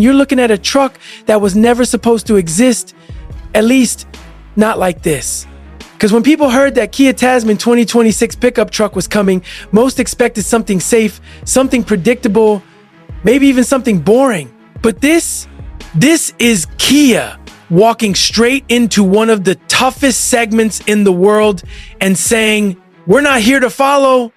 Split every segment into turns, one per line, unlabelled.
And you're looking at a truck that was never supposed to exist, at least not like this. Because when people heard that Kia Tasman 2026 pickup truck was coming, most expected something safe, something predictable, maybe even something boring. But this is Kia walking straight into one of the toughest segments in the world and saying, we're not here to follow.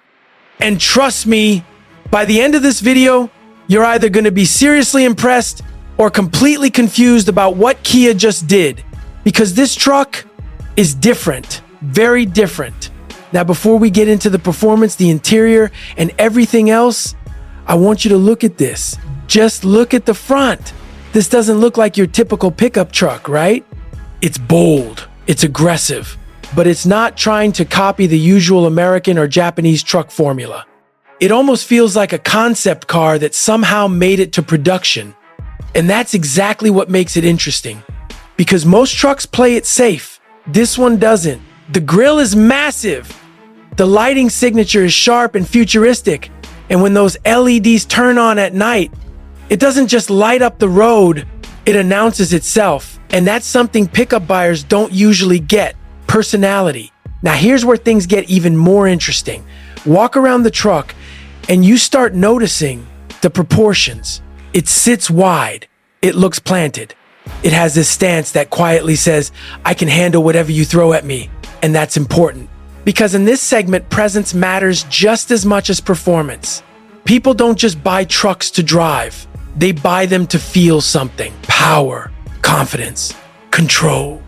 And trust me, by the end of this video, you're either going to be seriously impressed or completely confused about what Kia just did. Because this truck is different, very different. Now, before we get into the performance, the interior, and everything else, I want you to look at this. Just look at the front. This doesn't look like your typical pickup truck, right? It's bold, it's aggressive, but it's not trying to copy the usual American or Japanese truck formula. It almost feels like a concept car that somehow made it to production. And that's exactly what makes it interesting. Because most trucks play it safe. This one doesn't. The grille is massive. The lighting signature is sharp and futuristic. And when those LEDs turn on at night, it doesn't just light up the road, it announces itself. And that's something pickup buyers don't usually get: personality. Now here's where things get even more interesting. Walk around the truck and you start noticing the proportions. It sits wide. It looks planted. It has this stance that quietly says, I can handle whatever you throw at me. And that's important. Because in this segment, presence matters just as much as performance. People don't just buy trucks to drive. They buy them to feel something: power, confidence, control.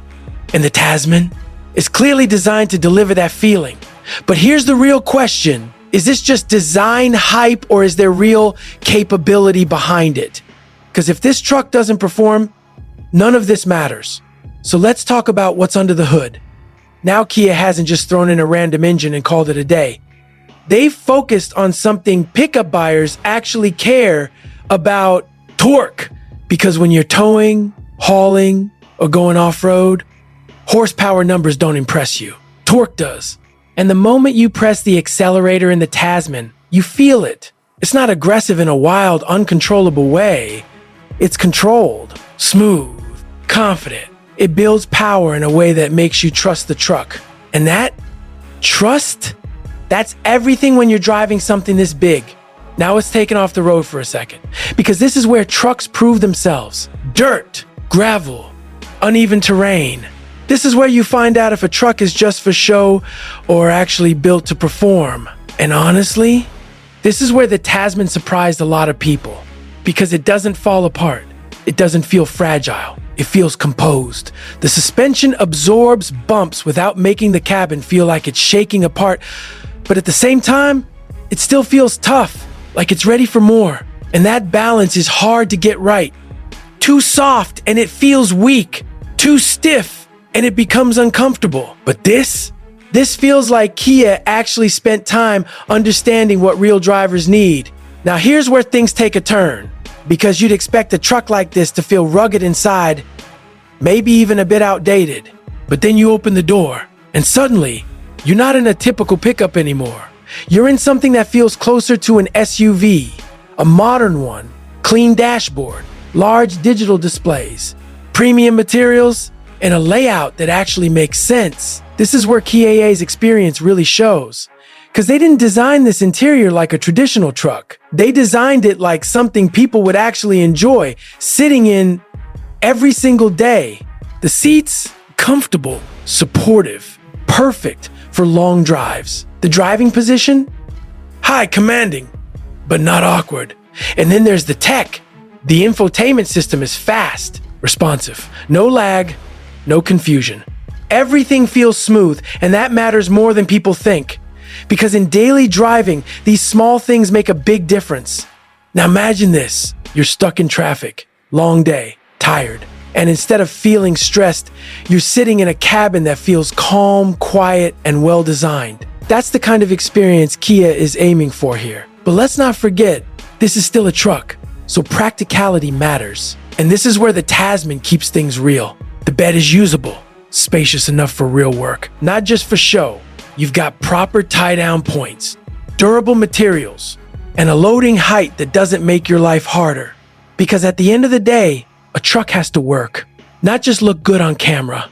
And the Tasman is clearly designed to deliver that feeling. But here's the real question. Is this just design hype, or is there real capability behind it? Because if this truck doesn't perform, none of this matters. So let's talk about what's under the hood. Now Kia hasn't just thrown in a random engine and called it a day. They've focused on something pickup buyers actually care about: torque. Because when you're towing, hauling, or going off-road, horsepower numbers don't impress you. Torque does. And the moment you press the accelerator in the Tasman, you feel it. It's not aggressive in a wild, uncontrollable way. It's controlled, smooth, confident. It builds power in a way that makes you trust the truck. And that trust, that's everything when you're driving something this big. Now let's take it off the road for a second, because this is where trucks prove themselves. Dirt, gravel, uneven terrain. This is where you find out if a truck is just for show or actually built to perform. And honestly, this is where the Tasman surprised a lot of people, because it doesn't fall apart. It doesn't feel fragile. It feels composed. The suspension absorbs bumps without making the cabin feel like it's shaking apart. But at the same time, it still feels tough, like it's ready for more. And that balance is hard to get right. Too soft and it feels weak. Too stiff and it becomes uncomfortable. But this feels like Kia actually spent time understanding what real drivers need. Now here's where things take a turn, because you'd expect a truck like this to feel rugged inside, maybe even a bit outdated. But then you open the door and suddenly you're not in a typical pickup anymore. You're in something that feels closer to an SUV, a modern one: clean dashboard, large digital displays, premium materials, and a layout that actually makes sense. This is where Kia's experience really shows. Because they didn't design this interior like a traditional truck. They designed it like something people would actually enjoy sitting in every single day. The seats, comfortable, supportive, perfect for long drives. The driving position, high, commanding, but not awkward. And then there's the tech. The infotainment system is fast, responsive, no lag, no confusion. Everything feels smooth, and that matters more than people think. Because in daily driving, these small things make a big difference. Now imagine this: you're stuck in traffic, long day, tired, and instead of feeling stressed, you're sitting in a cabin that feels calm, quiet, and well-designed. That's the kind of experience Kia is aiming for here. But let's not forget, this is still a truck, so practicality matters. And this is where the Tasman keeps things real. The bed is usable, spacious enough for real work, not just for show. You've got proper tie-down points, durable materials, and a loading height that doesn't make your life harder. Because at the end of the day, a truck has to work, not just look good on camera.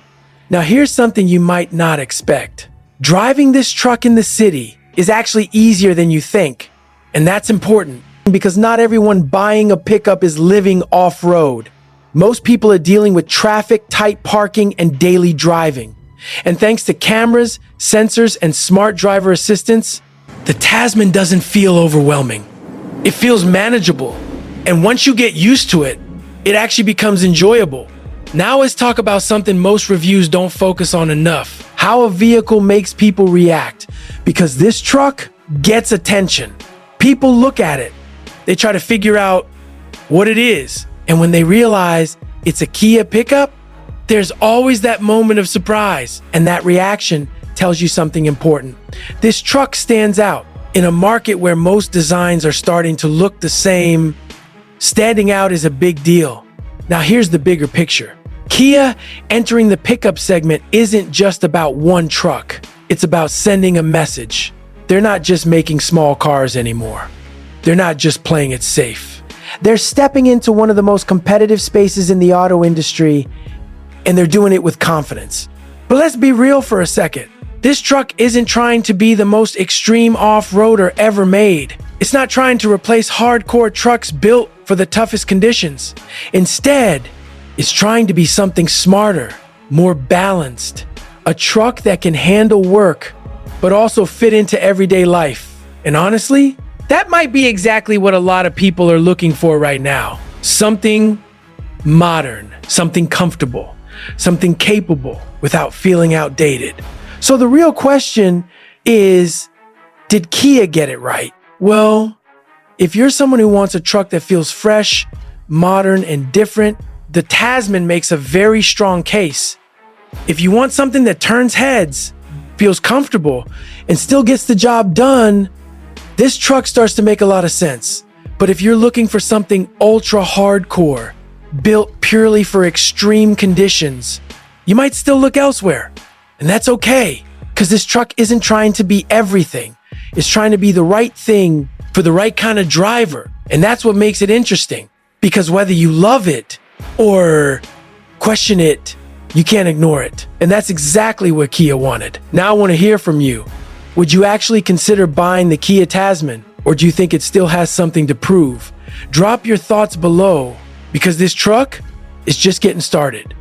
Now here's something you might not expect. Driving this truck in the city is actually easier than you think. And that's important because not everyone buying a pickup is living off-road. Most people are dealing with traffic, tight parking, and daily driving. And thanks to cameras, sensors, and smart driver assistance, the Tasman doesn't feel overwhelming. It feels manageable. And once you get used to it, it actually becomes enjoyable. Now let's talk about something most reviews don't focus on enough: how a vehicle makes people react. Because this truck gets attention. People look at it. They try to figure out what it is. And when they realize it's a Kia pickup, there's always that moment of surprise. And that reaction tells you something important. This truck stands out. In a market where most designs are starting to look the same, standing out is a big deal. Now here's the bigger picture. Kia entering the pickup segment isn't just about one truck. It's about sending a message. They're not just making small cars anymore. They're not just playing it safe. They're stepping into one of the most competitive spaces in the auto industry, and they're doing it with confidence. But let's be real for a second. This truck isn't trying to be the most extreme off-roader ever made. It's not trying to replace hardcore trucks built for the toughest conditions. Instead, it's trying to be something smarter, more balanced. A truck that can handle work, but also fit into everyday life. And honestly, that might be exactly what a lot of people are looking for right now. Something modern, something comfortable, something capable without feeling outdated. So the real question is, did Kia get it right? Well, if you're someone who wants a truck that feels fresh, modern, and different, the Tasman makes a very strong case. If you want something that turns heads, feels comfortable, and still gets the job done, this truck starts to make a lot of sense. But if you're looking for something ultra hardcore, built purely for extreme conditions, you might still look elsewhere. And that's okay, because this truck isn't trying to be everything. It's trying to be the right thing for the right kind of driver. And that's what makes it interesting, because whether you love it or question it, you can't ignore it. And that's exactly what Kia wanted. Now I want to hear from you. Would you actually consider buying the Kia Tasman, or do you think it still has something to prove? Drop your thoughts below, because this truck is just getting started.